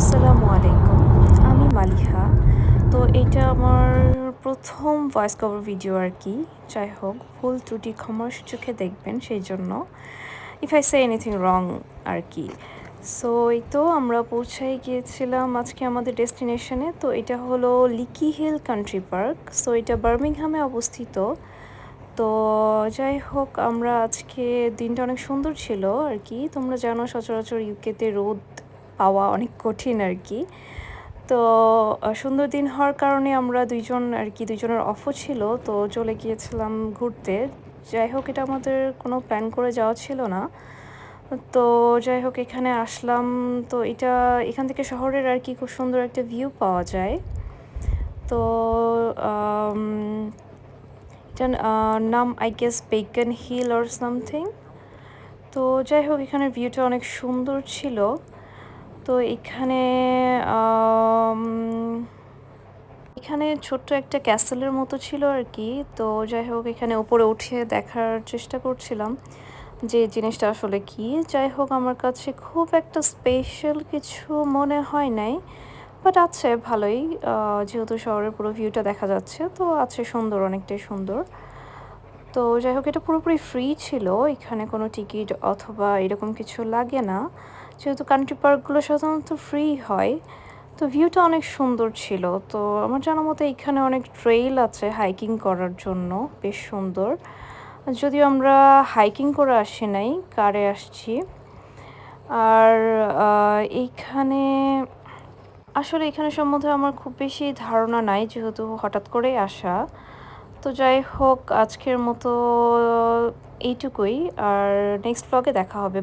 আসসালামু আলাইকুম। আমি মালিহা। তো এটা আমার প্রথম ভয়েস কভার ভিডিও আর কি। যাই হোক, ভুল ত্রুটি ক্ষমার চোখে দেখবেন সেই জন্য। If I say anything wrong আর কি। সো এই তো আমরা পৌঁছাই গিয়েছিলাম আজকে আমাদের ডেস্টিনেশনে। তো এটা হলো Lickey Hill country park. So এটা বার্মিংহামে অবস্থিত। তো যাই হোক, আমরা আজকে দিনটা অনেক সুন্দর ছিল আর কি। তোমরা জানো সচরাচর ইউকেতে রোদ পাওয়া অনেক কঠিন আর কি। তো সুন্দর দিন হওয়ার কারণে আমরা দুইজন আর কি, দুইজনের অফও ছিল, তো চলে গিয়েছিলাম ঘুরতে। যাই হোক, এটা আমাদের কোনো প্ল্যান করে যাওয়া ছিল না। তো যাই হোক, এখানে আসলাম। তো এখান থেকে শহরের আর কি খুব সুন্দর একটা ভিউ পাওয়া যায়। তো এটার নাম I guess Beacon Hill or something. তো যাই হোক, এখানের ভিউটা অনেক সুন্দর ছিল। তো এখানে ছোট্ট একটা ক্যাসেলের মতো ছিল আর কি। তো যাই হোক, এখানে উপরে উঠে দেখার চেষ্টা করছিলাম যে জিনিসটা আসলে কি। যাই হোক, আমার কাছে খুব একটা স্পেশাল কিছু মনে হয় নাই, বাট আছে ভালোই। যেহেতু শহরের পুরো ভিউটা দেখা যাচ্ছে, তো আছে সুন্দর, অনেকটাই সুন্দর। তো যাই হোক, এটা পুরোপুরি ফ্রি ছিল। এখানে কোনো টিকিট অথবা এরকম কিছু লাগে না, যেহেতু কান্ট্রি পার্কগুলো সাধারণত ফ্রি হয়। তো ভিউটা অনেক সুন্দর ছিল। তো আমার জানা মতে এখানে অনেক ট্রেইল আছে হাইকিং করার জন্য, বেশ সুন্দর। যদিও আমরা হাইকিং করে আসি নাই, কারে আসছি। আর এখানে সম্বন্ধে আমার খুব বেশি ধারণা নাই, যেহেতু হঠাৎ করেই আসা। তো যাই হোক, আজকের মতো এইটুকুই। আর নেক্সট ব্লগে দেখা হবে।